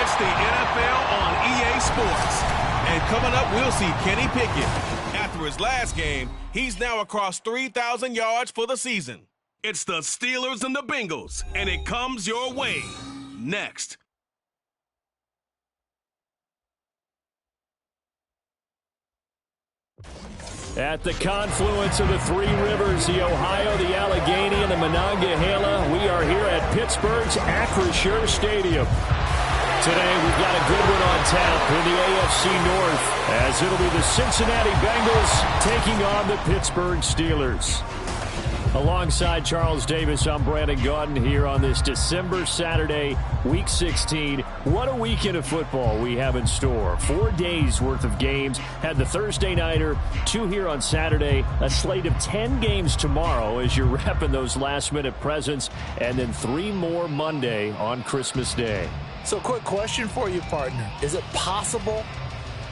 It's the NFL on EA Sports. And coming up, we'll see Kenny Pickett. After his last game, he's now across 3,000 yards for the season. It's the Steelers and the Bengals, and it comes your way next. At the confluence of the three rivers, the Ohio, the Allegheny, and the Monongahela, we are here at Pittsburgh's Acrisure Stadium. Today, we've got a good one on tap in the AFC North, as it'll be the Cincinnati Bengals taking on the Pittsburgh Steelers. Alongside Charles Davis, I'm Brandon Gaudin here on this December Saturday, Week 16. What a weekend of football we have in store. 4 days worth of games. Had the Thursday nighter, 2 here on Saturday, a slate of 10 games tomorrow as you're wrapping those last-minute presents, and then 3 more Monday on Christmas Day. So quick question for you, partner. Is it possible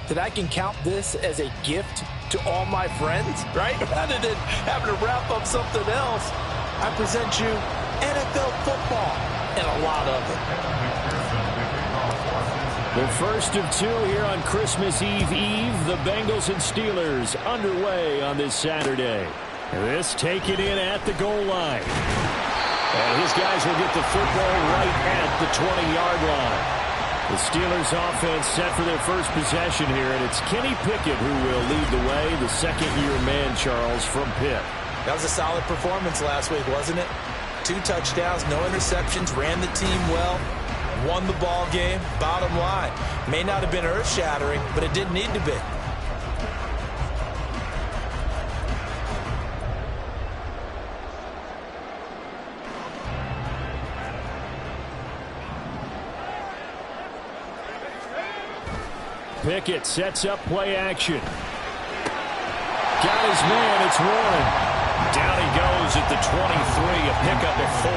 that I can count this as a gift to all my friends, right? Rather than having to wrap up something else, I present you NFL football and a lot of it. The first of 2 here on Christmas Eve. The Bengals and Steelers underway on this Saturday. This taken in at the goal line. And his guys will get the football right at the 20-yard line. The Steelers offense set for their first possession here, and it's Kenny Pickett who will lead the way, the second-year man, Charles, from Pitt. That was a solid performance last week, wasn't it? 2 touchdowns, no interceptions, ran the team well, won the ball game. Bottom line, may not have been earth-shattering, but it didn't need to be. Pickett sets up play action. Got his man, it's Warren. Down he goes at the 23, a pickup of 4.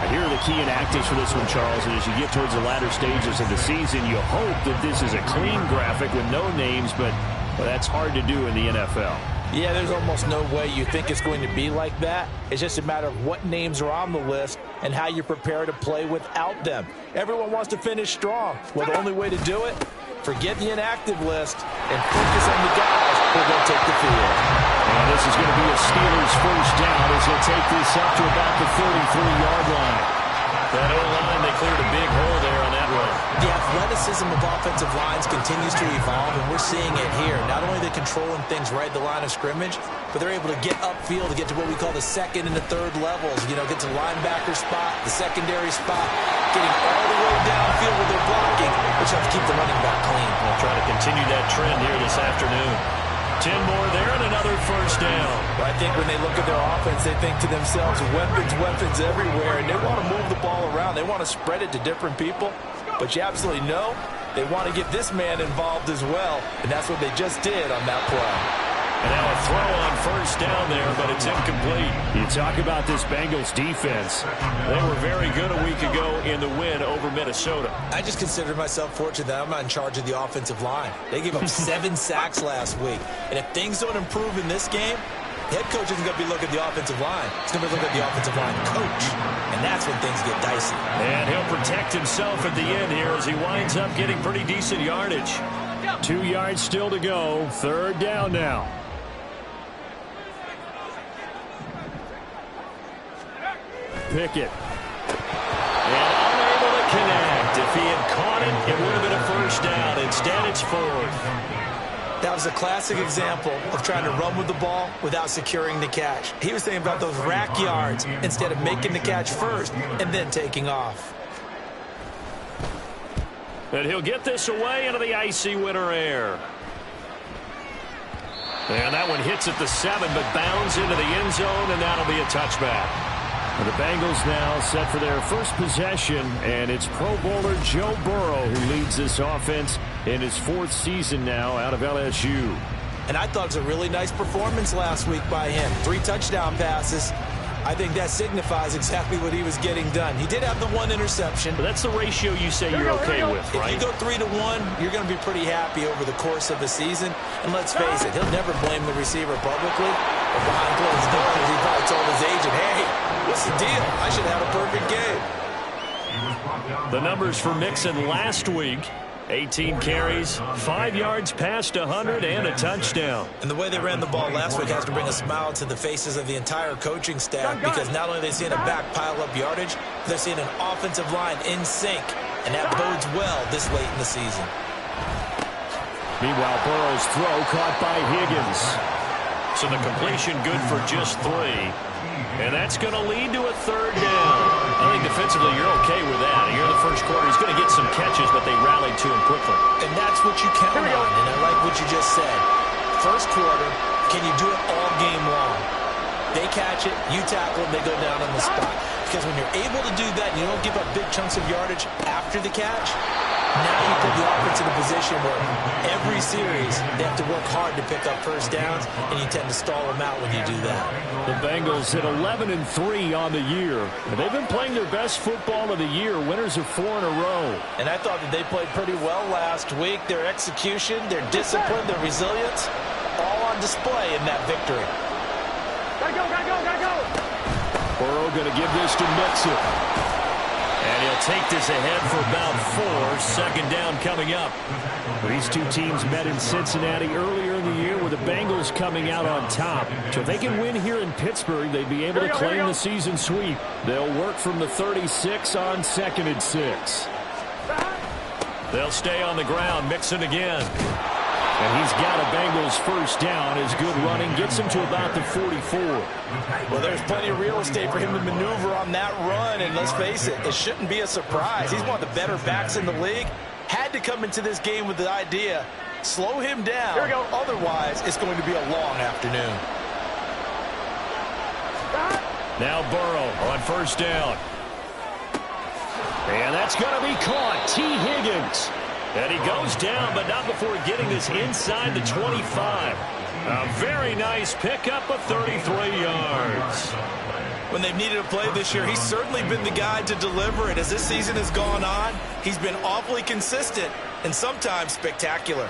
And here are the key inactives for this one, Charles. And as you get towards the latter stages of the season, you hope that this is a clean graphic with no names, but well, that's hard to do in the NFL. Yeah, there's almost no way you think it's going to be like that. It's just a matter of what names are on the list and how you prepare to play without them. Everyone wants to finish strong. Well, the only way to do it, forget the inactive list and focus on the guys who are going to take the field. And this is going to be a Steelers first down as they'll take this up to about the 33-yard line. That O-line, they cleared a big hole there on that run. The athleticism of offensive lines continues to evolve, and we're seeing it here. Not only are they controlling things right at the line of scrimmage, but they're able to get upfield to get to what we call the second and the third levels. You know, get to the linebacker spot, the secondary spot, getting all the way downfield with their blocking, which helps keep the running back clean. We'll try to continue that trend here this afternoon. 10 more there and another first down. Well, I think when they look at their offense, they think to themselves, weapons everywhere, and they want to move the ball around. They want to spread it to different people, but you absolutely know they want to get this man involved as well, and that's what they just did on that play. And now a throw on first down there, but it's incomplete. You talk about this Bengals defense. They were very good a week ago in the win over Minnesota. I just consider myself fortunate that I'm not in charge of the offensive line. They gave up 7 sacks last week. And if things don't improve in this game, the head coach isn't going to be looking at the offensive line. He's going to be looking at the offensive line coach. And that's when things get dicey. And he'll protect himself at the end here as he winds up getting pretty decent yardage. 2 yards still to go. 3rd down now. Pickett. And unable to connect. If he had caught it, it would have been a 1st down. Instead, it's 4th. That was a classic example of trying to run with the ball without securing the catch. He was thinking about those rack yards instead of making the catch first and then taking off. And he'll get this away into the icy winter air. And that one hits at the 7, but bounds into the end zone, and that'll be a touchback. And the Bengals now set for their first possession, and it's Pro Bowler Joe Burrow who leads this offense in his 4th season now out of LSU. And I thought it was a really nice performance last week by him. 3 touchdown passes. I think that signifies exactly what he was getting done. He did have the 1 interception. But that's the ratio you say you're okay with, right? If you go 3 to 1, you're going to be pretty happy over the course of the season. And let's face it, he'll never blame the receiver publicly. But behind closed doors, he probably told his agent, hey, what's the deal? I should have a perfect game. The numbers for Mixon last week: 18 carries, 5 yards past 100, and a touchdown. And the way they ran the ball last week has to bring a smile to the faces of the entire coaching staff, because not only are they seeing a back pile up yardage, they're seeing an offensive line in sync, and that bodes well this late in the season. Meanwhile, Burrow's throw caught by Higgins. So the completion good for just 3. And that's going to lead to a 3rd down. I think defensively you're okay with that. Here in the first quarter, he's going to get some catches, but they rallied to him quickly. And that's what you count on, and I like what you just said. First quarter, can you do it all game long? They catch it, you tackle them, they go down on the spot. Because when you're able to do that and you don't give up big chunks of yardage after the catch, now you put the offense in a position where every series they have to work hard to pick up 1st downs, and you tend to stall them out when you do that. The Bengals hit 11-3 on the year, and they've been playing their best football of the year, winners of 4 in a row. And I thought that they played pretty well last week. Their execution, their discipline, their resilience, all on display in that victory. Gotta go. Burrow going to give this to Mixon. And he'll take this ahead for about 4. 2nd down coming up. These two teams met in Cincinnati earlier in the year with the Bengals coming out on top. So if they can win here in Pittsburgh, they'd be able to claim the season sweep. They'll work from the 36 on 2nd and 6. They'll stay on the ground. Mixon again. And he's got a Bengals 1st down. His good running gets him to about the 44. Well, there's plenty of real estate for him to maneuver on that run. And let's face it, it shouldn't be a surprise. He's one of the better backs in the league. Had to come into this game with the idea, slow him down. Here we go. Otherwise, it's going to be a long afternoon. Now Burrow on 1st down. And that's going to be caught. T. Higgins. And he goes down, but not before getting this inside the 25. A very nice pickup of 33 yards. When they've needed a play this year, he's certainly been the guy to deliver it. As this season has gone on, he's been awfully consistent and sometimes spectacular.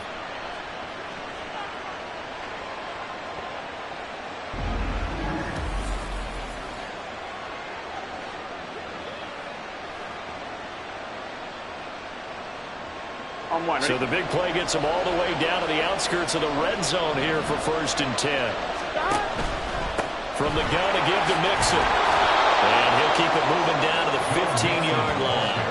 So the big play gets him all the way down to the outskirts of the red zone here for 1st and 10. From the gun to give to Mixon. And he'll keep it moving down to the 15-yard line.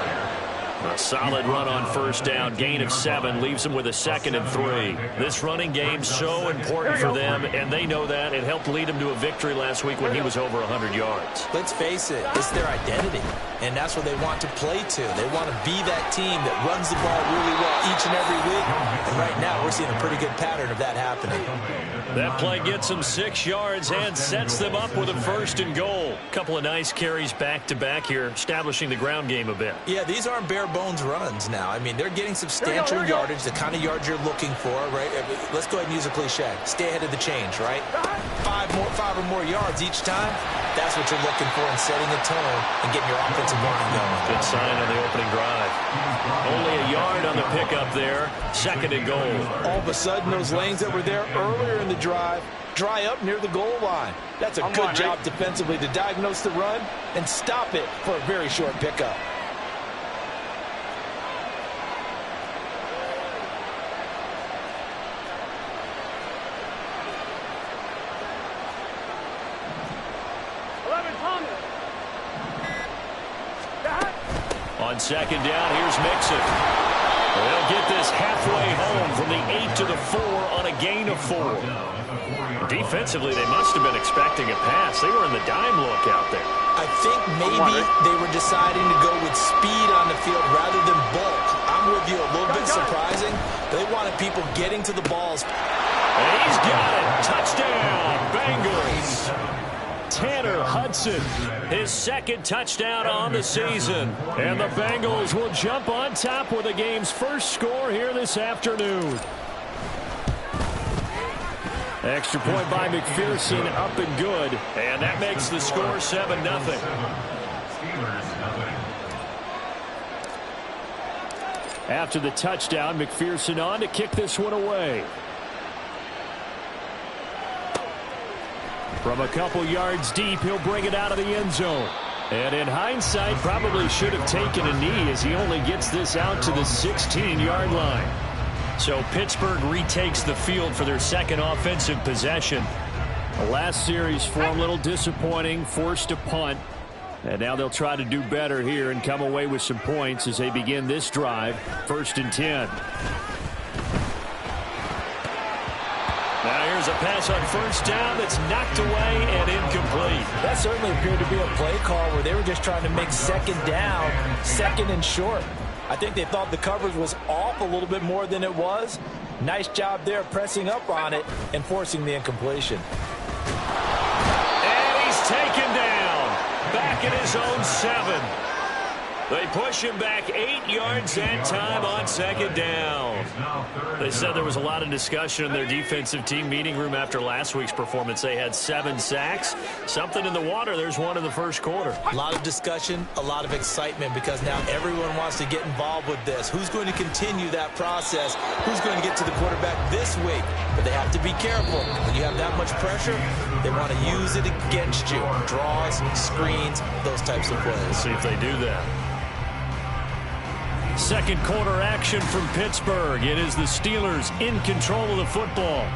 A solid run on 1st down. Gain of 7 leaves them with a 2nd and 3. This running game so important for them, and they know that. It helped lead them to a victory last week when he was over 100 yards. Let's face it, it's their identity, and that's what they want to play to. They want to be that team that runs the ball really well each and every week, and right now we're seeing a pretty good pattern of that happening. That play gets them 6 yards and sets them up with a 1st and goal. Couple of nice carries back-to-back here, establishing the ground game a bit. Yeah, these aren't bare-bones runs now. I mean, they're getting substantial yardage, the kind of yards you're looking for, right? Let's go ahead and use a cliche. Stay ahead of the change, right? 5 or more yards each time. That's what you're looking for in setting a tone and getting your offensive line going. Good sign on the opening drive. Only a yard on the pickup there. 2nd and goal. All of a sudden, those lanes that were there earlier in the drive dry up near the goal line. That's a good job defensively to diagnose the run and stop it for a very short pickup. On second down, here's Mixon. They'll get this halfway home from the 8 to the 4 on a gain of 4. Defensively, they must have been expecting a pass. They were in the dime look out there. I think maybe they were deciding to go with speed on the field rather than bulk. I'm with you, a little bit surprising. They wanted people getting to the balls. And he's got it. Touchdown, Bengals. Tanner Hudson, his second touchdown on the season. And the Bengals will jump on top with the game's first score here this afternoon. Extra point by McPherson, up and good. And that makes the score 7-0. After the touchdown, McPherson on to kick this one away. From a couple yards deep, he'll bring it out of the end zone. And in hindsight, probably should have taken a knee as he only gets this out to the 16-yard line. So Pittsburgh retakes the field for their second offensive possession. The last series for them, a little disappointing, forced a punt. And now they'll try to do better here and come away with some points as they begin this drive, 1st and 10. Now here's a pass on first down that's knocked away and incomplete. That certainly appeared to be a play call where they were just trying to make second down, second and short. I think they thought the coverage was off a little bit more than it was. Nice job there pressing up on it and forcing the incompletion. And he's taken down. Back at his own 7. They push him back 8 yards that time on second down. They said there was a lot of discussion in their defensive team meeting room after last week's performance. They had 7 sacks. Something in the water. There's one in the first quarter. A lot of discussion, a lot of excitement because now everyone wants to get involved with this. Who's going to continue that process? Who's going to get to the quarterback this week? But they have to be careful. When you have that much pressure, they want to use it against you. Draws, screens, those types of plays. Let's see if they do that. Second quarter action from Pittsburgh. It is the Steelers in control of the football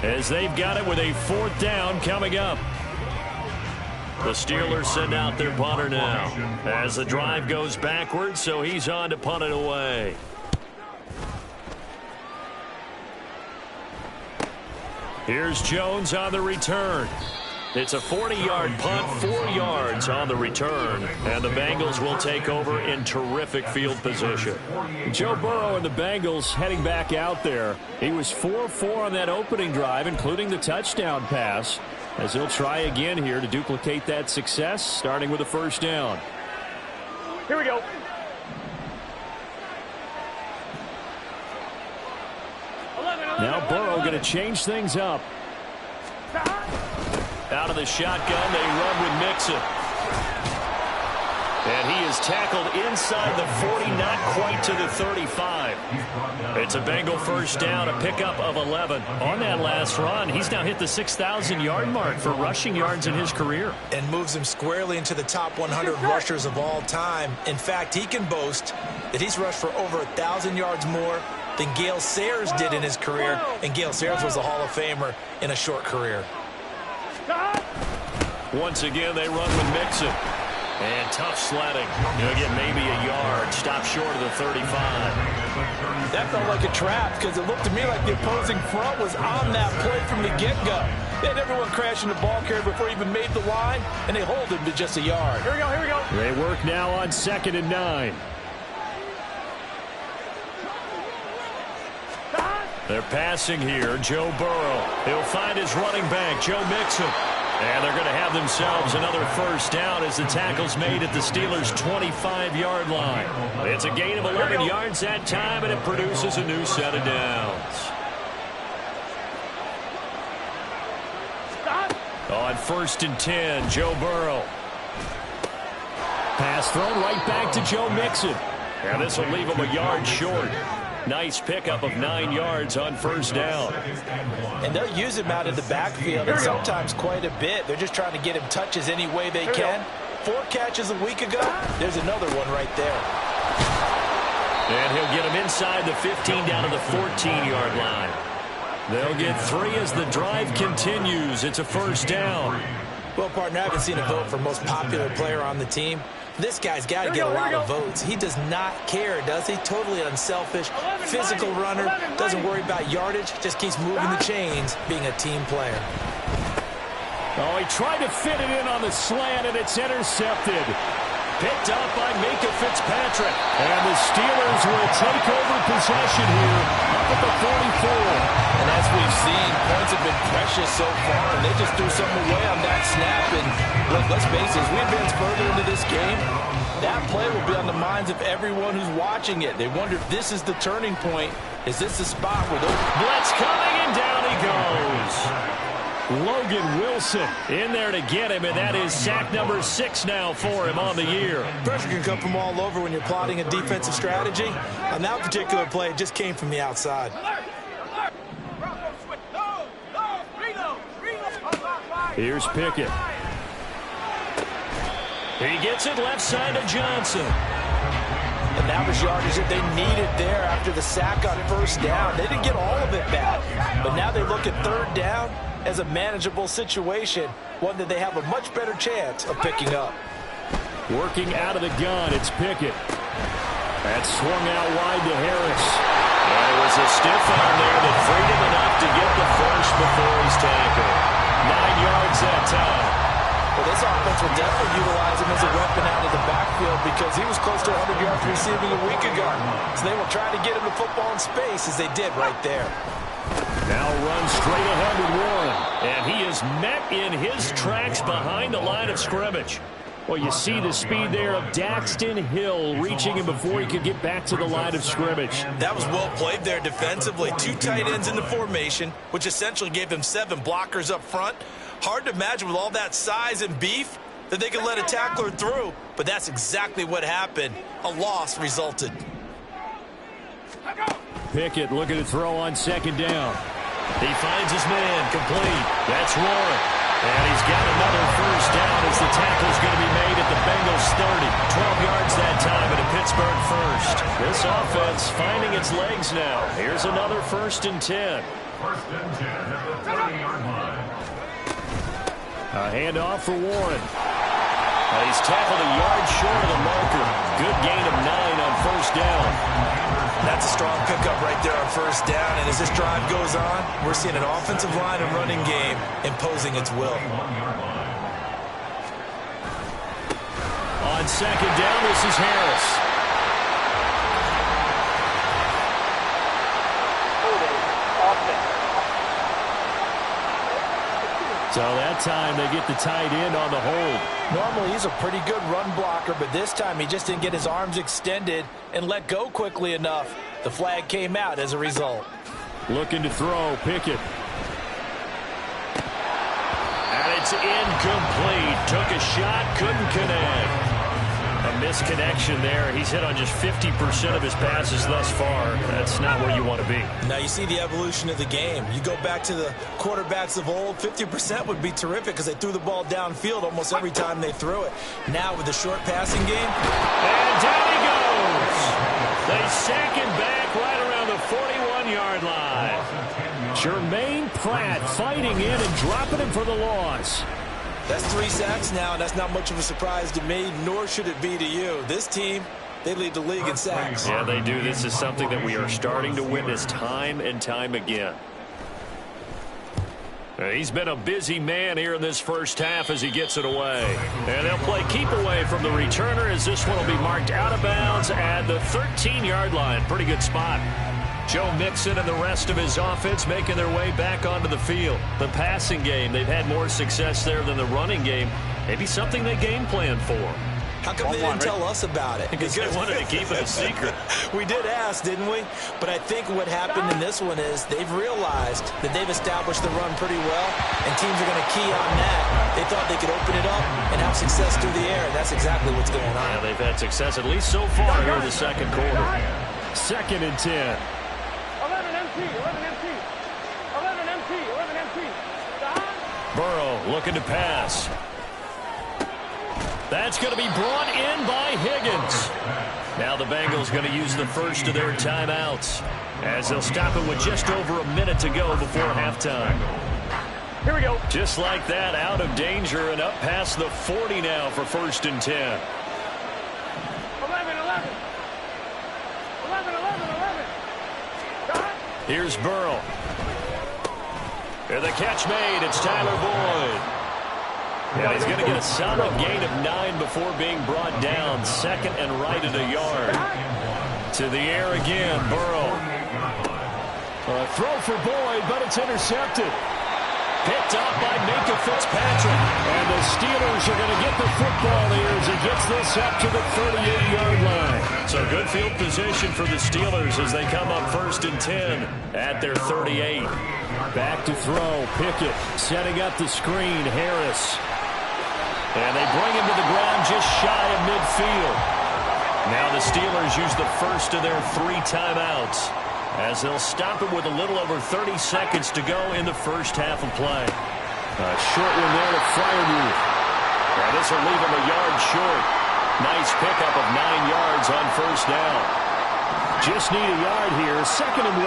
as they've got it with a 4th down coming up. The Steelers send out their punter now as the drive goes backwards, so he's on to punt it away. Here's Jones on the return. It's a 40-yard punt, 4 yards on the return, and the Bengals will take over in terrific field position. Joe Burrow and the Bengals heading back out there. He was 4-4 on that opening drive, including the touchdown pass, as he'll try again here to duplicate that success, starting with a 1st down. Here we go. Now Burrow going to change things up. Out of the shotgun, they run with Mixon. And he is tackled inside the 40, not quite to the 35. It's a Bengal 1st down, a pickup of 11. On that last run, he's now hit the 6,000-yard mark for rushing yards in his career. And moves him squarely into the top 100 rushers of all time. In fact, he can boast that he's rushed for over 1,000 yards more than Gale Sayers did in his career. And Gale Sayers was a Hall of Famer in a short career. Once again, they run with Mixon. And tough sledding. He'll get maybe a yard. Stop short of the 35. That felt like a trap because it looked to me like the opposing front was on that play from the get-go. They had everyone crashing the ball carrier before he even made the line, and they hold him to just a yard. Here we go, here we go. They work now on 2nd and 9. They're passing here. Joe Burrow. He'll find his running back, Joe Mixon. And they're going to have themselves another 1st down as the tackle's made at the Steelers' 25-yard line. It's a gain of 11 yards that time, and it produces a new set of downs. On 1st and 10, Joe Burrow. Pass thrown right back to Joe Mixon. And this will leave him a yard short. Nice pickup of 9 yards on 1st down. And they'll use him out of the backfield, and sometimes quite a bit. They're just trying to get him touches any way they can. 4 catches a week ago. There's another one right there. And he'll get him inside the 15 down to the 14-yard line. They'll get 3 as the drive continues. It's a 1st down. Well, partner, I haven't seen a vote for most popular player on the team. This guy's got to get a lot of votes. He does not care, does he? Totally unselfish, physical runner, doesn't worry about yardage, just keeps moving the chains, being a team player. Oh, he tried to fit it in on the slant, and it's intercepted. Picked up by Minka Fitzpatrick. And the Steelers will take over possession here up at the 44. And as we've seen, points have been precious so far, and they just threw something away on that snap. And look, let's face it, as we advance further into this game, that play will be on the minds of everyone who's watching it. They wonder if this is the turning point. Is this the spot where those... Blitz coming, and down he goes. Logan Wilson in there to get him, and that is sack number 6 now for him on the year. Pressure can come from all over when you're plotting a defensive strategy. On that particular play, it just came from the outside. Here's Pickett. He gets it left side to Johnson. And that was yardage that they needed there after the sack on first down. They didn't get all of it back, but now they look at third down as a manageable situation, one that they have a much better chance of picking up. Working out of the gun, it's Pickett. That's swung out wide to Harris. And it was a stiff arm there that freed him enough to get the first before he's tackled. 9 yards that time. Well, this offense will definitely utilize him as a weapon out of the backfield because he was close to 100 yards receiving a week ago. So they will try to get him the football in space as they did right there. Now runs straight ahead with Warren. And he is met in his tracks behind the line of scrimmage. Well, you see the speed there of Daxton Hill reaching him before he could get back to the line of scrimmage. That was well played there defensively. 2 tight ends in the formation, which essentially gave them 7 blockers up front. Hard to imagine with all that size and beef that they could let a tackler through, but that's exactly what happened. A loss resulted. Pickett looking to throw on second down. He finds his man, complete. That's Warren. And he's got another first down as the tackle's going to be made at the Bengals 30. 12 yards that time at a Pittsburgh first. This offense finding its legs now. Here's another 1st and 10. 1st and 10 at the 30-yard line. A handoff for Warren. He's tackled a yard short of the marker. Good gain of 9 on first down. That's a strong pickup right there on first down. And as this drive goes on, we're seeing an offensive line and running game imposing its will. On second down, this is Harris. So that time they get the tight end on the hold. Normally he's a pretty good run blocker, but this time he just didn't get his arms extended and let go quickly enough. The flag came out as a result. Looking to throw, Pickett. And it's incomplete. Took a shot, couldn't connect. A misconnection there. He's hit on just 50% of his passes thus far. That's not where you want to be. Now you see the evolution of the game. You go back to the quarterbacks of old, 50% would be terrific because they threw the ball downfield almost every time they threw it. Now with the short passing game. And down he goes. They sack him back right around the 41-yard line. Jermaine Pratt fighting in and dropping him for the loss. That's 3 sacks now, and that's not much of a surprise to me, nor should it be to you. This team, they lead the league in sacks. Yeah, they do. This is something that we are starting to witness time and time again. He's been a busy man here in this first half as he gets it away. And they'll play keep away from the returner as this one will be marked out of bounds at the 13-yard line. Pretty good spot. Joe Mixon and the rest of his offense making their way back onto the field. The passing game, they've had more success there than the running game. Maybe something they game plan for. How come they didn't tell us about it? Because they wanted to keep it a secret. We did ask, didn't we? But I think what happened in this one is they've realized that they've established the run pretty well, and teams are going to key on that. They thought they could open it up and have success through the air, and that's exactly what's going on. Yeah, they've had success at least so far here in the second quarter. 2nd and 10. 11 MT. Burrow looking to pass. That's going to be brought in by Higgins. Now the Bengals going to use the first of their timeouts as they'll stop it with just over a minute to go before halftime. Here we go. Just like that, out of danger and up past the 40 now for 1st and 10. 11, 11. 11, 11, 11. Here's Burrow. And the catch made. It's Tyler Boyd. And he's going to get a solid gain of 9 before being brought down. 2nd and right at a yard. To the air again, Burrow. A throw for Boyd, but it's intercepted. Picked up by Minka Fitzpatrick. And the Steelers are going to get the football here as he gets this up to the 38-yard line. So good field position for the Steelers as they come up 1st and 10 at their 38. Back to throw. Pickett setting up the screen. Harris. And they bring him to the ground just shy of midfield. Now the Steelers use the first of their 3 timeouts as they'll stop it with a little over 30 seconds to go in the first half of play. A short one there to Freiermuth. And this will leave him a yard short. Nice pickup of 9 yards on 1st down. Just need a yard here. 2nd and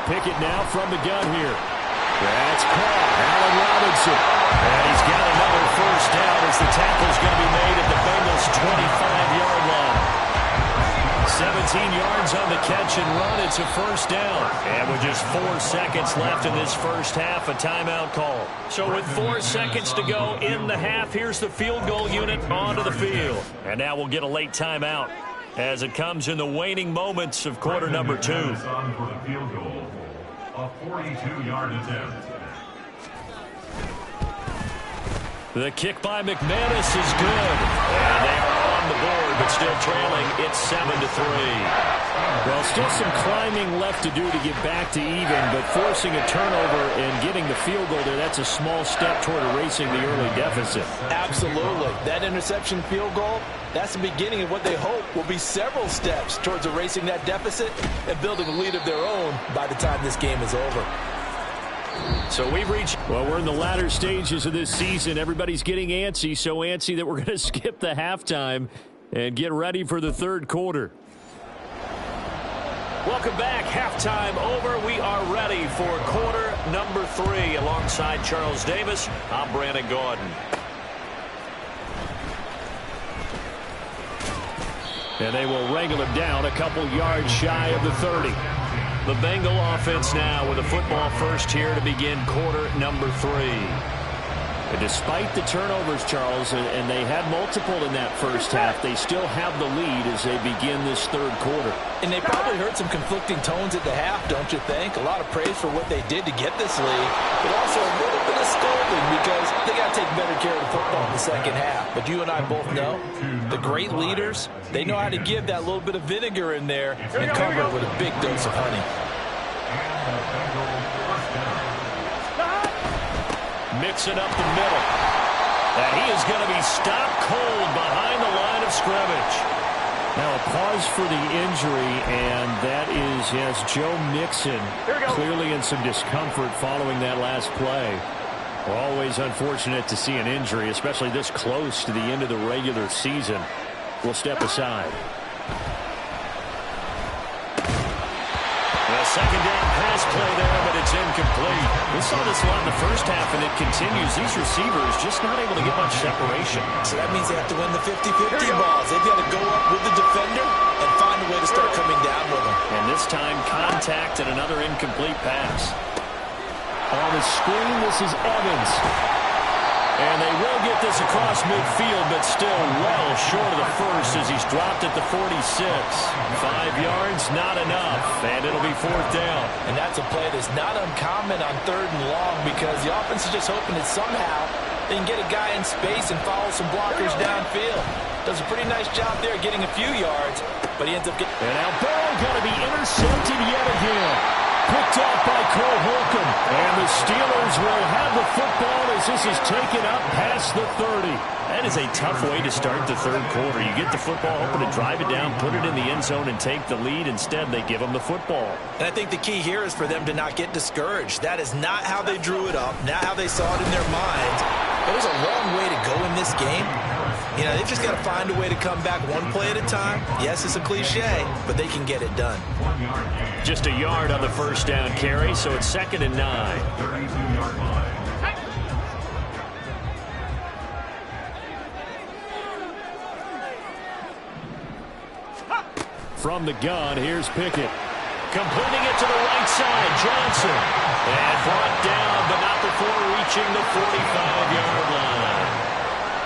1. Pickett now from the gun here. That's caught. Allen Robinson. And he's got another 1st down as the tackle's going to be made at the Bengals' 25-yard line. 17 yards on the catch and run. It's a 1st down. And with just 4 seconds left in this first half, a timeout call. So with 4 seconds to go in the half, here's the field goal unit onto the field. And now we'll get a late timeout as it comes in the waning moments of quarter number 2. On for the field goal. A 42-yard attempt. The kick by McManus is good. And they are on the board, but still trailing. It's 7-3. Well, still some climbing left to do to get back to even, but forcing a turnover and getting the field goal there, that's a small step toward erasing the early deficit. Absolutely. That interception field goal, that's the beginning of what they hope will be several steps towards erasing that deficit and building a lead of their own by the time this game is over. So we've reached, well, we're in the latter stages of this season. Everybody's getting antsy, so antsy that we're going to skip the halftime and get ready for the 3rd quarter. Welcome back. Halftime over. We are ready for quarter number 3. Alongside Charles Davis, I'm Brandon Gordon. And they will wrangle him down a couple yards shy of the 30. The Bengal offense now with a football first here to begin quarter number 3. And despite the turnovers, Charles, and they had multiple in that first half, they still have the lead as they begin this 3rd quarter. And they probably heard some conflicting tones at the half, don't you think? A lot of praise for what they did to get this lead, but also a little bit of scolding because they got to take better care of the football in the second half. But you and I both know the great leaders, they know how to give that little bit of vinegar in there and cover it with a big dose of honey. Mixing up the middle. And he is going to be stopped cold behind the line of scrimmage. Now a pause for the injury, and that is, yes, Joe Mixon clearly in some discomfort following that last play. Always unfortunate to see an injury, especially this close to the end of the regular season. We'll step aside. A 2nd down pass play there, but it's incomplete. We saw this a lot in the first half, and it continues. These receivers just not able to get much separation. So that means they have to win the 50-50 balls. They've got to go up with the defender and find a way to start coming down with them. And this time, contact and another incomplete pass. On the screen, this is Evans. And they will get this across midfield, but still well short of the first as he's dropped at the 46. 5 yards, not enough, and it'll be 4th down. And that's a play that's not uncommon on 3rd and long because the offense is just hoping that somehow they can get a guy in space and follow some blockers downfield. Does a pretty nice job there getting a few yards, but he ends up getting... And now Burrow going to be intercepted yet again. Picked off by Cole Holcomb. And the Steelers will have the football as this is taken up past the 30. That is a tough way to start the 3rd quarter. You get the football, hoping to drive it down, put it in the end zone, and take the lead. Instead, they give them the football. And I think the key here is for them to not get discouraged. That is not how they drew it up, not how they saw it in their minds. There's a long way to go in this game. You know, they've just got to find a way to come back one play at a time. Yes, it's a cliche, but they can get it done. Just a yard on the first down carry, so it's 2nd and 9. 32-yard line. From the gun, here's Pickett. Completing it to the right side, Johnson. And brought down, but not before reaching the 45-yard line.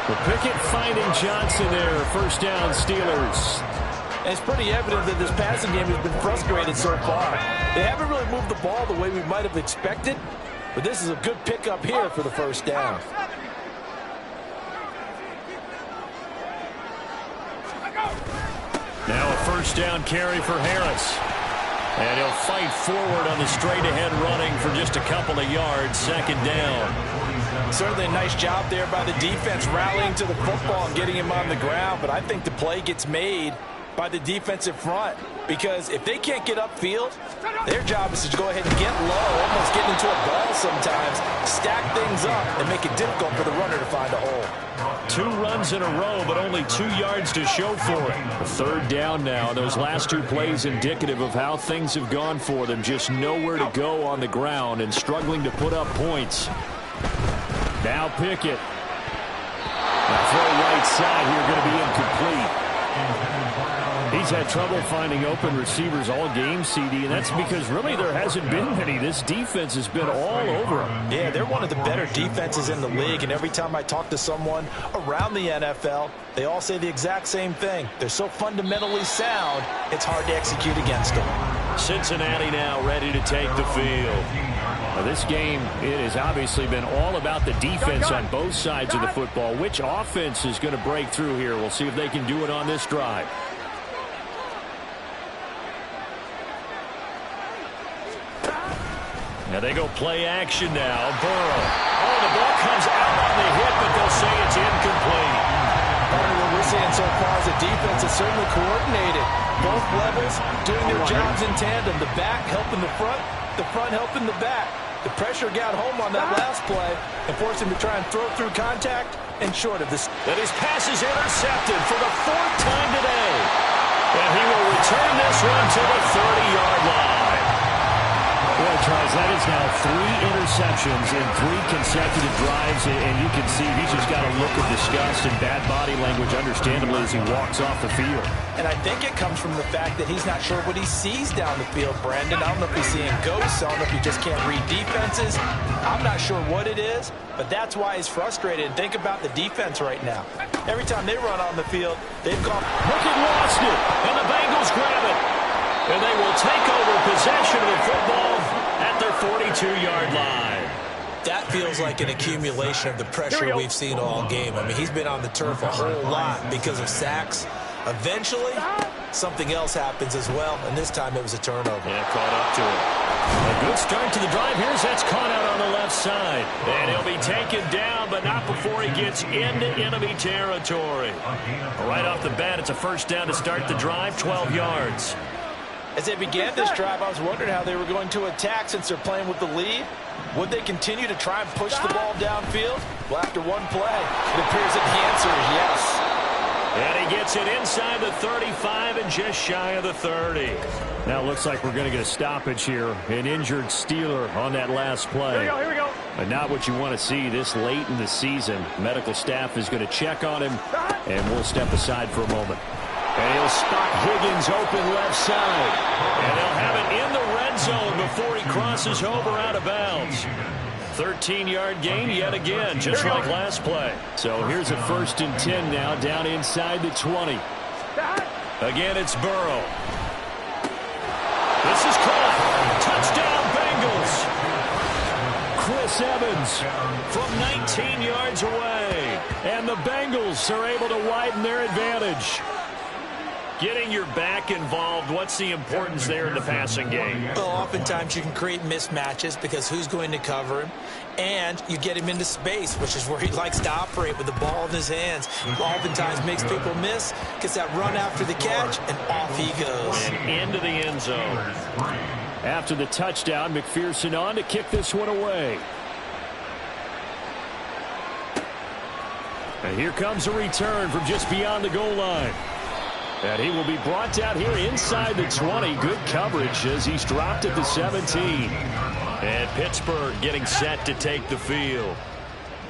Well, Pickett finding Johnson there. First down, Steelers. And it's pretty evident that this passing game has been frustrated so far. They haven't really moved the ball the way we might have expected, but this is a good pickup here for the first down. Now a first down carry for Harris. And he'll fight forward on the straight-ahead running for just a couple of yards. 2nd down. Certainly a nice job there by the defense rallying to the football and getting him on the ground, but I think the play gets made by the defensive front, because if they can't get upfield, their job is to go ahead and get low, almost get into a ball sometimes, stack things up, and make it difficult for the runner to find a hole. 2 runs in a row, but only 2 yards to show for it. A 3rd down now. Those last 2 plays indicative of how things have gone for them. Just nowhere to go on the ground and struggling to put up points. Now Pickett. That throw right side here going to be incomplete. He's had trouble finding open receivers all game, CD, and that's because really there hasn't been many. This defense has been all over them. Yeah, they're one of the better defenses in the league, and every time I talk to someone around the NFL, they all say the exact same thing. They're so fundamentally sound, it's hard to execute against them. Cincinnati now ready to take the field. Now this game, it has obviously been all about the defense on both sides of the football. Which offense is going to break through here? We'll see if they can do it on this drive. Now they go play action now. Burrow. Oh, the ball comes out on the hit, but they'll say it's incomplete. What we're seeing so far is the defense is certainly coordinated. Both levels doing their jobs in tandem. The back helping the front helping the back. The pressure got home on that last play and forced him to try and throw through contact and short of this. That his pass is intercepted for the 4th time today. And he will return this one to the 30-yard line. Boy, Charles, that is now 3 interceptions in 3 consecutive drives, and you can see he's just got a look of disgust and bad body language, understandably, as he walks off the field. And I think it comes from the fact that he's not sure what he sees down the field, Brandon. I don't know if he's seeing ghosts. I don't know if he just can't read defenses. I'm not sure what it is, but that's why he's frustrated. And think about the defense right now. Every time they run on the field, they've gone. Look at lost it, and the Bengals grab it. And they will take over possession of the football at their 42-yard line. That feels like an accumulation of the pressure we've seen all game. I mean, he's been on the turf a whole lot because of sacks. Eventually, something else happens as well, and this time it was a turnover. Yeah, caught up to it. A good start to the drive. Here's that's caught out on the left side. And he'll be taken down, but not before he gets into enemy territory. Right off the bat, it's a first down to start the drive, 12 yards. As they began this drive, I was wondering how they were going to attack since they're playing with the lead. Would they continue to try and push the ball downfield? Well, after one play, it appears that the answer is yes. And he gets it inside the 35 and just shy of the 30. Now it looks like we're going to get a stoppage here. An injured Steeler on that last play. Here we go. But not what you want to see this late in the season. Medical staff is going to check on him, and we'll step aside for a moment. And he'll spot Higgins open left side. And they'll have it in the red zone before he crosses over out of bounds. 13-yard gain yet again, just like last play. So here's a 1st and 10 now, down inside the 20. Again, it's Burrow. This is caught. Touchdown, Bengals. Chris Evans from 19 yards away. And the Bengals are able to widen their advantage. Getting your back involved, what's the importance there in the passing game? Well, oftentimes you can create mismatches because who's going to cover him? And you get him into space, which is where he likes to operate with the ball in his hands. Oftentimes makes people miss, gets that run after the catch, and off he goes. And into the end zone. After the touchdown, McPherson on to kick this one away. And here comes a return from just beyond the goal line. And he will be brought down here inside the 20. Good coverage as he's dropped at the 17. And Pittsburgh getting set to take the field.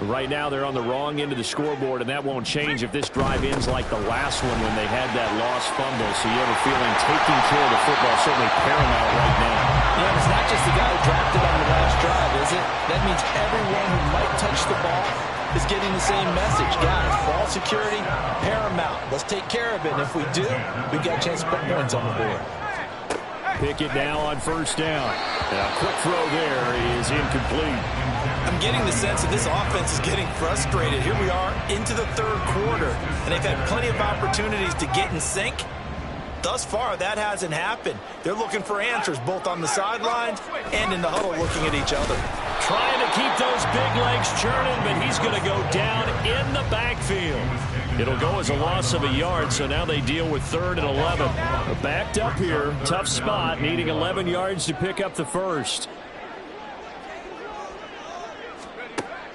Right now they're on the wrong end of the scoreboard, and that won't change if this drive ends like the last one when they had that lost fumble. So you have a feeling taking care of the football is certainly paramount right now. Yeah, it's not just the guy who dropped it on the last drive, is it? That means everyone who might touch the ball is getting the same message. Guys, ball security, paramount. Let's take care of it. And if we do, we've got a chance to put points on the board. Pickett now on first down. And a quick throw there is incomplete. I'm getting the sense that this offense is getting frustrated. Here we are into the third quarter, and they've had plenty of opportunities to get in sync. Thus far, that hasn't happened. They're looking for answers both on the sidelines and in the huddle looking at each other. Trying to keep those big legs churning, but he's going to go down in the backfield. It'll go as a loss of a yard, so now they deal with 3rd and 11. Backed up here, tough spot, needing 11 yards to pick up the first.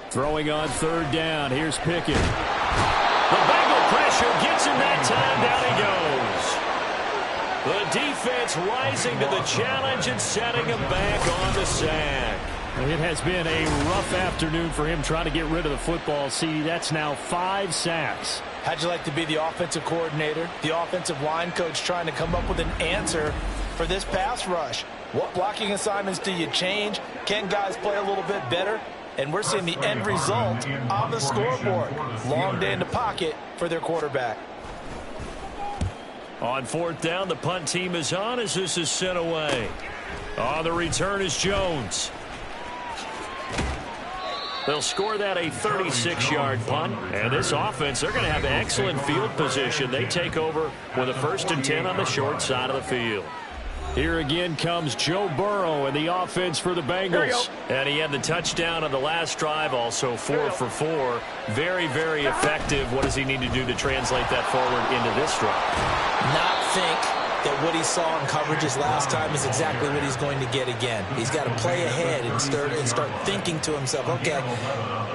Throwing on 3rd down, here's Pickett. The Bengal pressure gets him that time, down he goes. The defense rising to the challenge and setting him back on the sack. It has been a rough afternoon for him trying to get rid of the football. See, that's now 5 sacks. How'd you like to be the offensive coordinator, the offensive line coach trying to come up with an answer for this pass rush? What blocking assignments do you change? Can guys play a little bit better? And we're seeing the end result on the scoreboard. Long day in the pocket for their quarterback. On 4th down, the punt team is on as this is sent away. On the return is Jones. They'll score that a 36-yard punt. And this offense, they're going to have excellent field position. They take over with a 1st and 10 on the short side of the field. Here again comes Joe Burrow and the offense for the Bengals. And he had the touchdown on the last drive, also 4 for 4. Very, very effective. What does he need to do to translate that forward into this drive? Not think that what he saw in coverages last time is exactly what he's going to get again. He's got to play ahead and start thinking to himself, okay,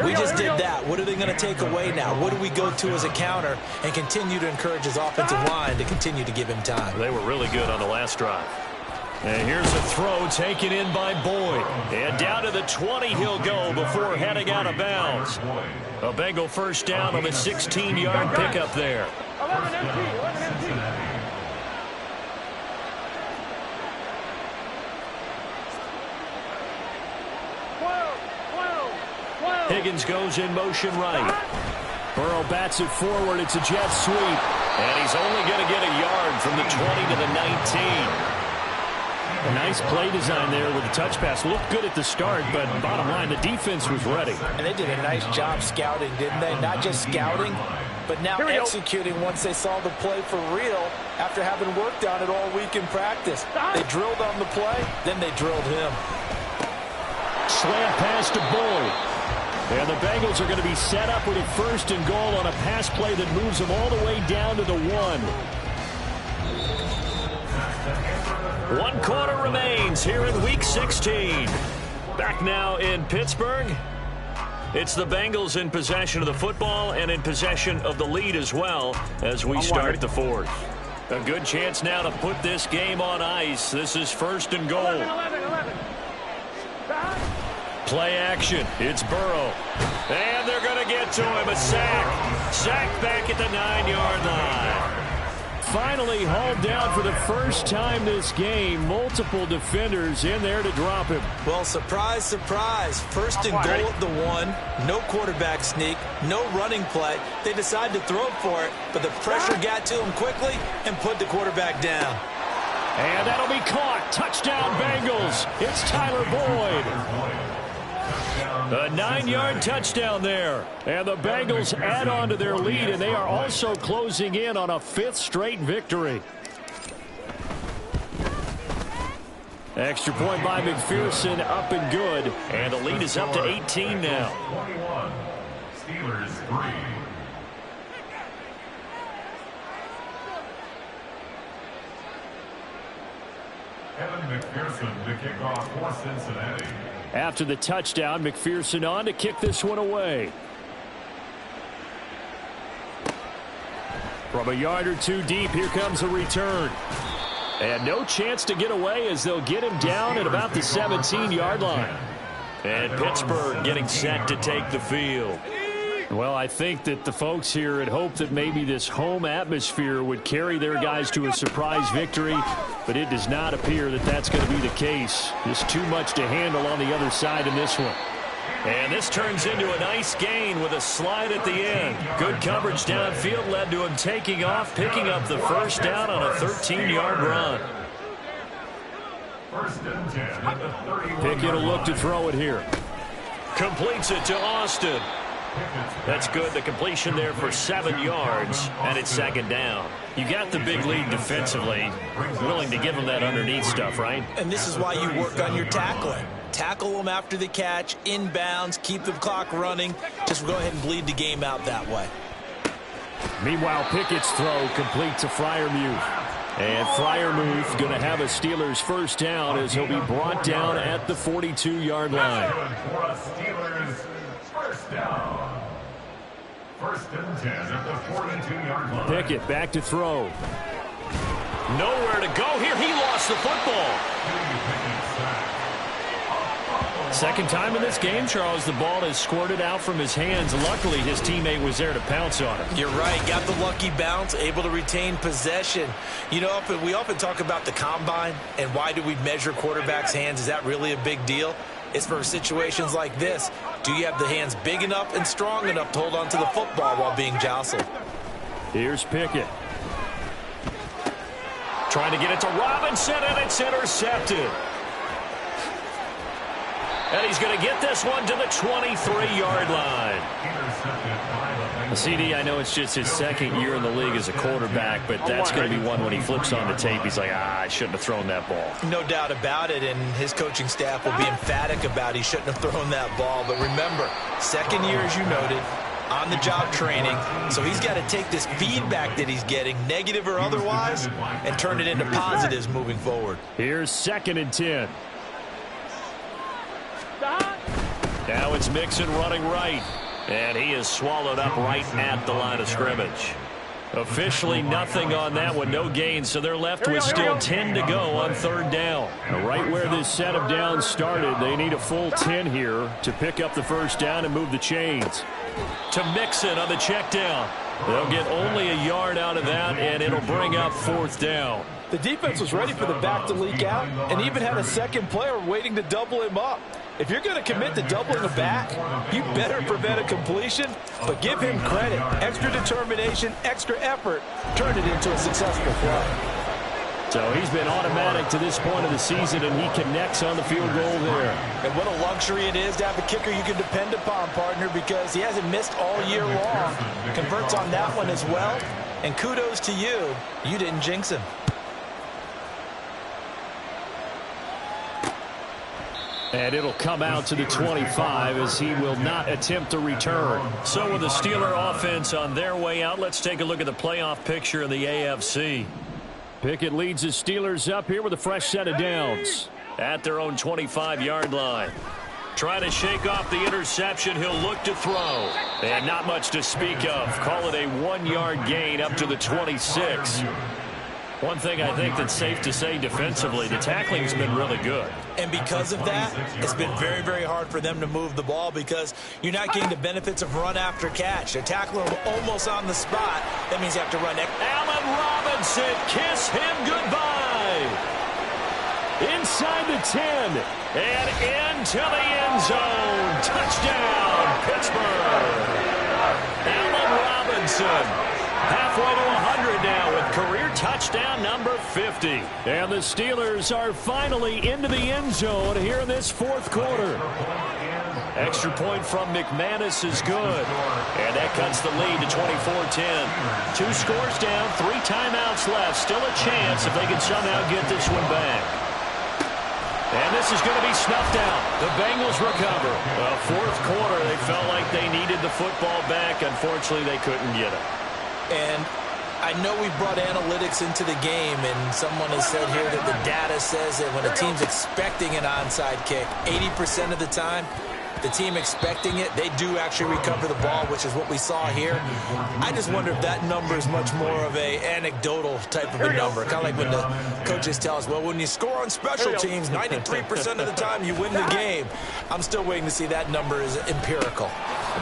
we just did that. What are they going to take away now? What do we go to as a counter? And continue to encourage his offensive line to continue to give him time. They were really good on the last drive. And here's a throw taken in by Boyd. And down to the 20 he'll go before heading out of bounds. A Bengal first down on the 16-yard pickup there. 11 empty. Higgins goes in motion right. Burrow bats it forward. It's a jet sweep. And he's only going to get a yard from the 20 to the 19. A nice play design there with the touch pass. Looked good at the start, but bottom line, the defense was ready. And they did a nice job scouting, didn't they? Not just scouting, but now executing once they saw the play for real after having worked on it all week in practice. They drilled on the play, then they drilled him. Slant pass to Boyd. And the Bengals are going to be set up with a 1st and goal on a pass play that moves them all the way down to the 1. 1 quarter remains here in Week 16. Back now in Pittsburgh. It's the Bengals in possession of the football and in possession of the lead as well as we start the 4th. A good chance now to put this game on ice. This is 1st and goal. 11. Play action. It's Burrow. And they're going to get to him. A sack. Sack back at the 9-yard line. Finally hauled down for the first time this game. Multiple defenders in there to drop him. Well, surprise, surprise. 1st and goal at the 1. No quarterback sneak. No running play. They decide to throw for it, but the pressure got to him quickly and put the quarterback down. And that'll be caught. Touchdown, Bengals. It's Tyler Boyd. A 9-yard touchdown there. And the Bengals add on to their lead, and they are also closing in on a 5th straight victory. Extra point by McPherson, up and good. And the lead is up to 18 now. 21. Steelers 3. Evan McPherson to kick off for Cincinnati. After the touchdown, McPherson on to kick this one away. From a yard or two deep, here comes a return. And no chance to get away as they'll get him down at about the 17-yard line. And Pittsburgh getting set to take the field. Well, I think that the folks here had hoped that maybe this home atmosphere would carry their guys to a surprise victory, but it does not appear that that's going to be the case. Just too much to handle on the other side in this one. And this turns into a nice gain with a slide at the end. Good coverage downfield led to him taking off, picking up the first down on a 13-yard run. First and 10 at the 31. Pickett will look to throw it here. Completes it to Austin. That's good. The completion there for 7 yards, and it's second down. You got the big lead defensively. Willing to give them that underneath stuff, right? And this is why you work on your tackling. Tackle them after the catch, inbounds, keep the clock running. Just go ahead and bleed the game out that way. Meanwhile, Pickett's throw complete to Freiermuth. And Freiermuth going to have a Steelers first down as he'll be brought down at the 42-yard line. For a Steelers first down. First and 10 at the 42-yard line. Pickett back to throw. Nowhere to go here. He lost the football. Second time in this game, Charles, the ball has squirted out from his hands. Luckily, his teammate was there to pounce on it. You're right. Got the lucky bounce, able to retain possession. You know, we often talk about the combine and why do we measure quarterbacks' hands. Is that really a big deal? It's for situations like this. Do you have the hands big enough and strong enough to hold on to the football while being jostled? Here's Pickett. Trying to get it to Robinson, and it's intercepted. And he's going to get this one to the 23-yard line. CD, I know it's just his second year in the league as a quarterback, but that's going to be one when he flips on the tape. He's like, I shouldn't have thrown that ball. No doubt about it, and his coaching staff will be emphatic about he shouldn't have thrown that ball. But remember, second year, as you noted, on-the-job training. So he's got to take this feedback that he's getting, negative or otherwise, and turn it into positives moving forward. Here's second and 10. Now it's Mixon running right, and he is swallowed up right at the line of scrimmage. Officially nothing on that one, no gain, so they're left with still 10 to go on third down. Right where this set of downs started, they need a full 10 here to pick up the first down and move the chains. To Mixon on the check down. They'll get only a yard out of that, and it'll bring up fourth down. The defense was ready for the back to leak out and even had a second player waiting to double him up. If you're going to commit to doubling a back, you better prevent a completion, but give him credit. Extra determination, extra effort, turned it into a successful play. So he's been automatic to this point of the season, and he connects on the field goal there. And what a luxury it is to have a kicker you can depend upon, partner, because he hasn't missed all year long. Converts on that one as well. And kudos to you. You didn't jinx him. And it'll come out to the 25 as he will not attempt a return. So with the Steeler offense on their way out, let's take a look at the playoff picture in the AFC. Pickett leads the Steelers up here with a fresh set of downs at their own 25-yard line. Trying to shake off the interception, he'll look to throw. And not much to speak of. Call it a 1-yard gain up to the 26. One thing I think that's safe to say defensively, the tackling's been really good. And because of that, it's been very, very hard for them to move the ball because you're not getting the benefits of run after catch. They're tackling them almost on the spot. That means you have to run. Allen Robinson, kiss him goodbye. Inside the 10 and into the end zone. Touchdown, Pittsburgh. Allen Robinson. Halfway to 100 now with career touchdown number 50. And the Steelers are finally into the end zone here in this fourth quarter. Extra point from McManus is good. And that cuts the lead to 24-10. 2 scores down, 3 timeouts left. Still a chance if they can somehow get this one back. And this is going to be snuffed out. The Bengals recover. Well, fourth quarter, they felt like they needed the football back. Unfortunately, they couldn't get it. And I know we brought analytics into the game, and someone has said here that the data says that when a team's expecting an onside kick, 80% of the time, the team expecting it, they do actually recover the ball, which is what we saw here. I just wonder if that number is much more of a anecdotal type of a number. Kind of like when the coaches tell us, well, when you score on special teams, 93% of the time you win the game. I'm still waiting to see that number is empirical.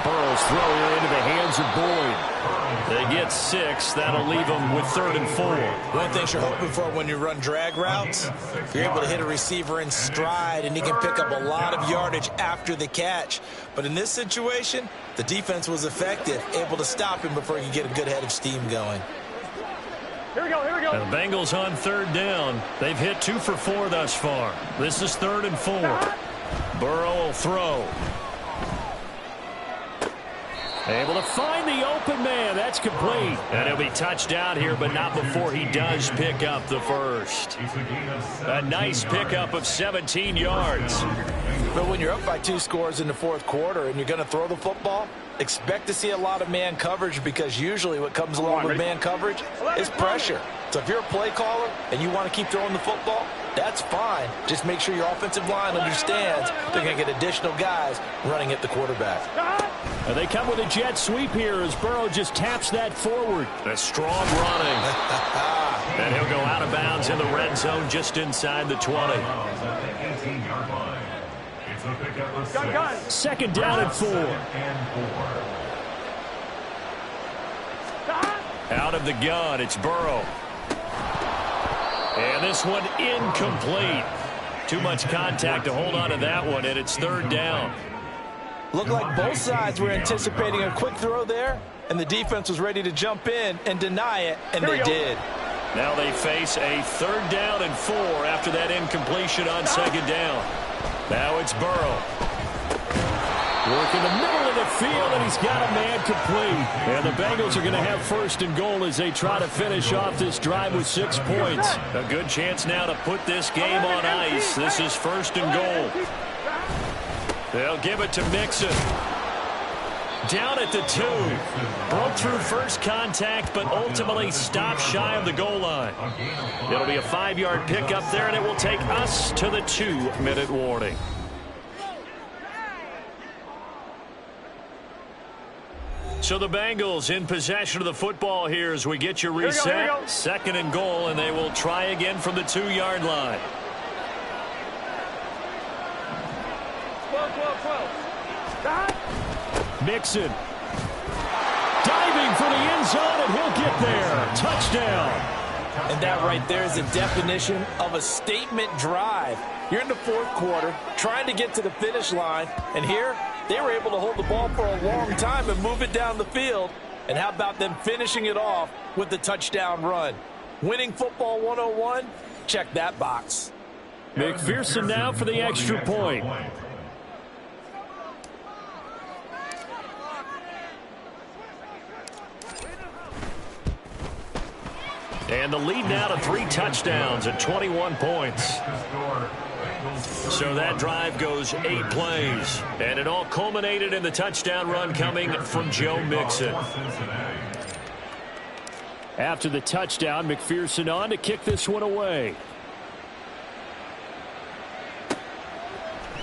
Burrow's throw here into the hands of Boyd. They get 6. That'll leave them with 3rd and 4. One thing you're hoping for when you run drag routes, you're able to hit a receiver in stride, and he can pick up a lot of yardage after the catch. But in this situation, the defense was effective, able to stop him before he could get a good head of steam going. Here we go, here we go. And the Bengals on 3rd down. They've hit 2 for 4 thus far. This is 3rd and 4. Burrow will throw. Able to find the open man. That's complete. And he'll be touched out here, but not before he does pick up the first. A nice pickup of 17 yards. But when you're up by 2 scores in the 4th quarter and you're going to throw the football, expect to see a lot of man coverage, because usually what comes along with man coverage is pressure. So if you're a play caller and you want to keep throwing the football, that's fine. Just make sure your offensive line understands they're going to get additional guys running at the quarterback. And they come with a jet sweep here as Burrow just taps that forward. A strong running. And he'll go out of bounds in the red zone just inside the 20. Gun. 2nd down and 4. Out of the gun, it's Burrow. And this one incomplete. Too much contact to hold on to that one, and it's 3rd down. Looked like both sides were anticipating a quick throw there, and the defense was ready to jump in and deny it, and they did. Now they face a 3rd down and 4 after that incompletion on 2nd down. Now it's Burrow. Work in the middle of the field, and he's got a man complete. And the Bengals are going to have 1st and goal as they try to finish off this drive with 6 points. A good chance now to put this game on ice. This is 1st and goal. They'll give it to Mixon. Down at the 2. Broke through first contact, but ultimately stopped shy of the goal line. It'll be a 5-yard pickup there, and it will take us to the 2-minute warning. So the Bengals in possession of the football here as we get you reset. Here we go. 2nd and goal, and they will try again from the 2-yard line. 12. Mixon. Diving for the end zone, and he'll get there. Touchdown. And that right there is a definition of a statement drive. You're in the 4th quarter, trying to get to the finish line, and here they were able to hold the ball for a long time and move it down the field. And how about them finishing it off with the touchdown run? Winning football 101, check that box. McPherson now for the extra point. And the lead now to 3 touchdowns at 21 points. So that drive goes 8 plays. And it all culminated in the touchdown run coming from Joe Mixon. After the touchdown, McPherson on to kick this one away.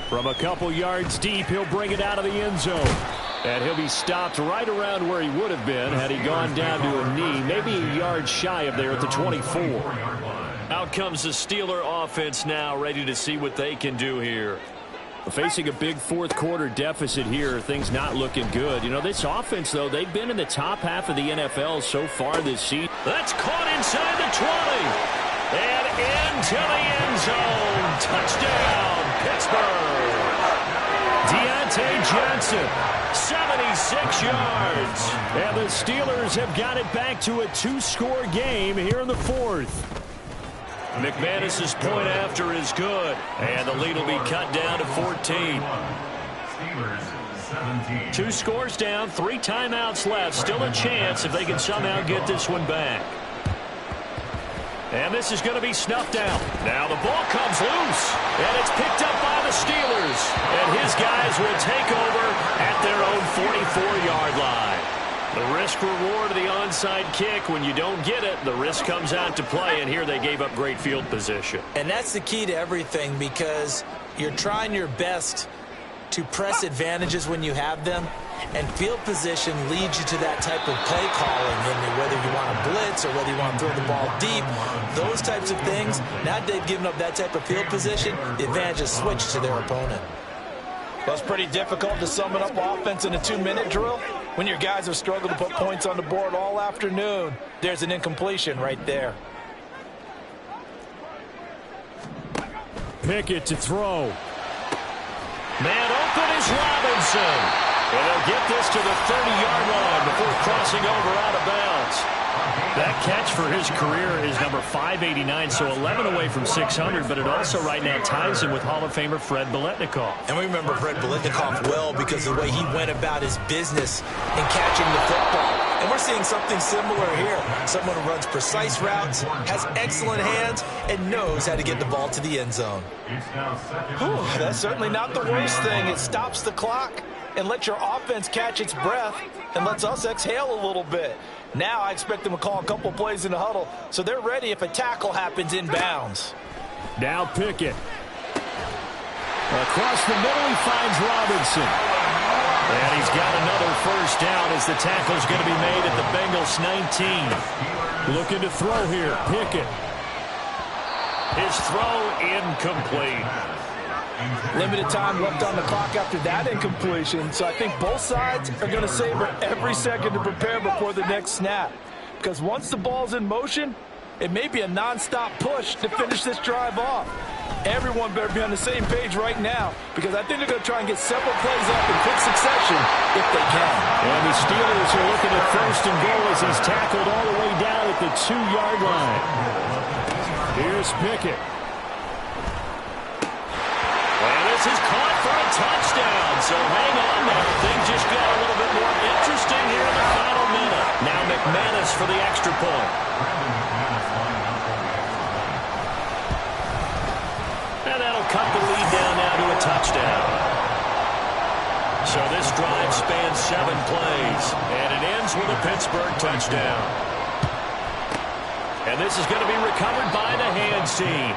From a couple yards deep, he'll bring it out of the end zone. And he'll be stopped right around where he would have been had he gone down to a knee, maybe a yard shy of there at the 24. Out comes the Steeler offense now, ready to see what they can do here. Facing a big 4th quarter deficit here, things not looking good. You know, this offense, though, they've been in the top half of the NFL so far this season. That's caught inside the 20. And into the end zone. Touchdown, Pittsburgh. Deontay Johnson, 76 yards. And the Steelers have got it back to a 2-score game here in the 4th. McManus's point after is good, and the lead will be cut down to 14. 2 scores down, 3 timeouts left. Still a chance if they can somehow get this one back. And this is going to be snuffed out. Now the ball comes loose, and it's picked up by the Steelers. And his guys will take over at their own 44-yard line. The risk-reward of the onside kick, when you don't get it, the risk comes out to play, and here they gave up great field position. And that's the key to everything, because you're trying your best to press advantages when you have them, and field position leads you to that type of play calling, and whether you want to blitz or whether you want to throw the ball deep, those types of things. Now they've given up that type of field position, the advantage is switched to their opponent. Well, it's pretty difficult to summon up offense in a 2-minute drill when your guys have struggled to put points on the board all afternoon. There's an incompletion right there. Pickett to throw. Man open is Robinson. And they'll get this to the 30-yard line before crossing over out of bounds. That catch for his career is number 589, so 11 away from 600, but it also right now ties him with Hall of Famer Fred Biletnikoff. And we remember Fred Biletnikoff well because of the way he went about his business in catching the football. And we're seeing something similar here. Someone who runs precise routes, has excellent hands, and knows how to get the ball to the end zone. Whew, that's certainly not the worst thing. It stops the clock and lets your offense catch its breath and lets us exhale a little bit. Now I expect them to call a couple plays in the huddle so they're ready if a tackle happens inbounds. Now Pickett. Across the middle he finds Robinson. And he's got another first down as the tackle's going to be made at the Bengals 19. Looking to throw here, Pickett. His throw incomplete. Limited time left on the clock after that incompletion, so I think both sides are going to savor every second to prepare before the next snap. Because once the ball's in motion, it may be a non-stop push to finish this drive off. Everyone better be on the same page right now, because I think they're going to try and get several plays up in quick succession if they can. And the Steelers are looking at first and goal as he's tackled all the way down at the 2-yard line. Here's Pickett. This is caught for a touchdown, so hang on now. Things just got a little bit more interesting here in the final minute. Now McManus for the extra point. And that'll cut the lead down now to a touchdown. So this drive spans 7 plays, and it ends with a Pittsburgh touchdown. And this is going to be recovered by the hands team.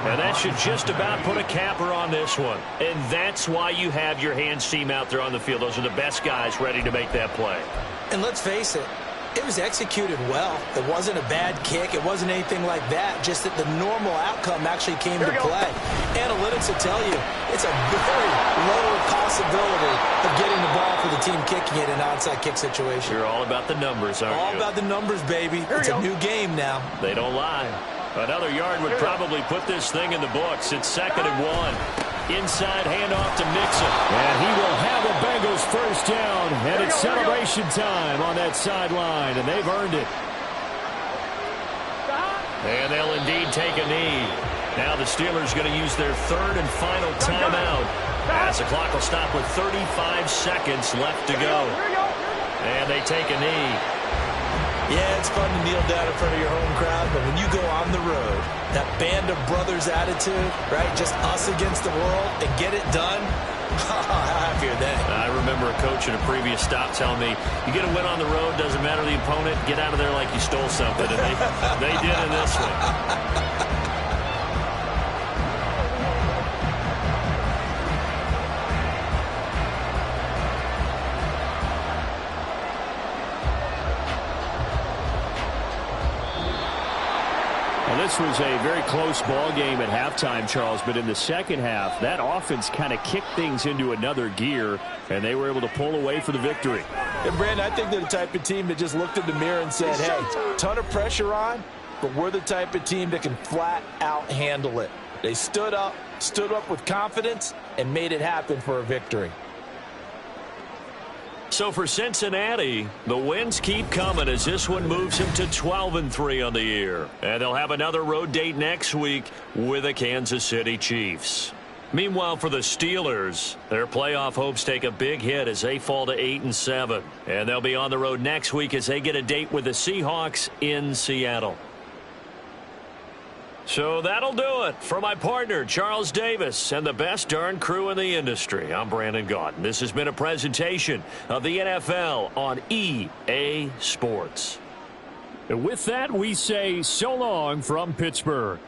And that should just about put a capper on this one. And that's why you have your hands team out there on the field. Those are the best guys ready to make that play. And let's face it, it was executed well. It wasn't a bad kick. It wasn't anything like that. Just that the normal outcome actually came to play. Analytics will tell you it's a very low possibility of getting the ball for the team kicking it in an onside kick situation. You're all about the numbers, aren't you? All about the numbers, baby. It's a new game now. They don't lie. Another yard would probably put this thing in the books. It's 2nd and 1. Inside handoff to Mixon. And he will have a Bengals first down. And it's celebration time on that sideline. And they've earned it. And they'll indeed take a knee. Now the Steelers going to use their 3rd and final timeout. As the clock will stop with 35 seconds left to go. And they take a knee. Yeah, it's fun to kneel down in front of your home crowd, but when you go on the road, that band of brothers attitude, right, just us against the world, and get it done, how happy are they? I remember a coach in a previous stop telling me, you get a win on the road, doesn't matter the opponent, get out of there like you stole something, and they did in this one. This was a very close ball game at halftime, Charles, but in the second half, that offense kind of kicked things into another gear, and they were able to pull away for the victory. And Brandon, I think they're the type of team that just looked in the mirror and said, hey, ton of pressure on, but we're the type of team that can flat out handle it. They stood up with confidence, and made it happen for a victory. So for Cincinnati, the wins keep coming as this one moves them to 12-3 on the year. And they'll have another road date next week with the Kansas City Chiefs. Meanwhile, for the Steelers, their playoff hopes take a big hit as they fall to 8-7. And they'll be on the road next week as they get a date with the Seahawks in Seattle. So that'll do it for my partner, Charles Davis, and the best darn crew in the industry. I'm Brandon Gaudin. This has been a presentation of the NFL on EA Sports. And with that, we say so long from Pittsburgh.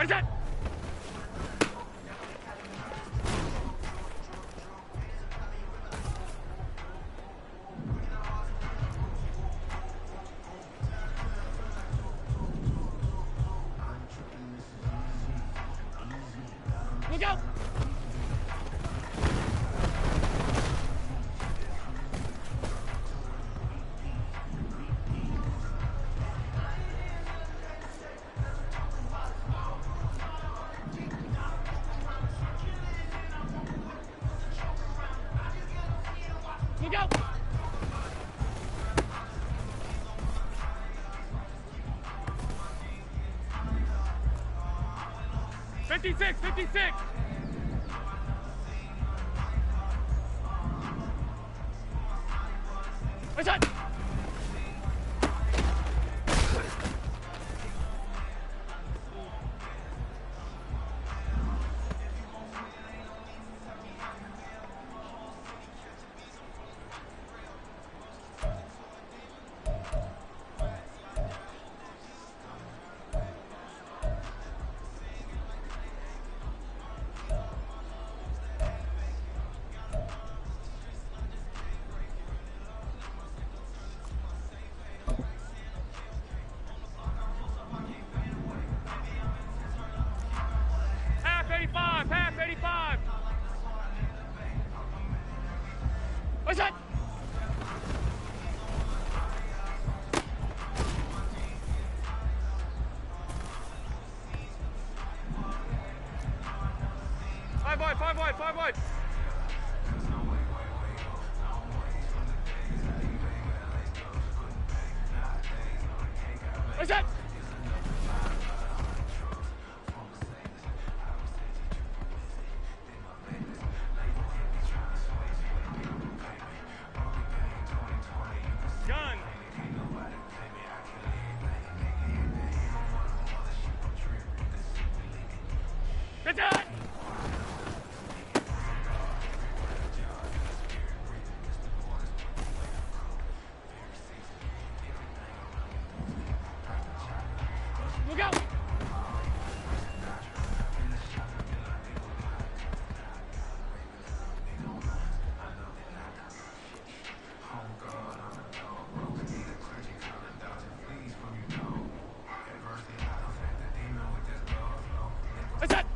Ready, set. Look out! Look out! 56, 56! What's that? Half 85, half 85. What's that? Five wide, five wide, five wide. What's that? Gun. Get that! Look out! What's that?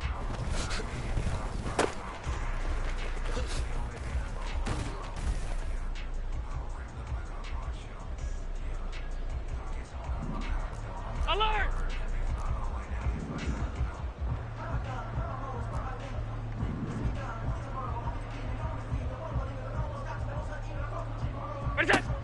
Alert! What's that?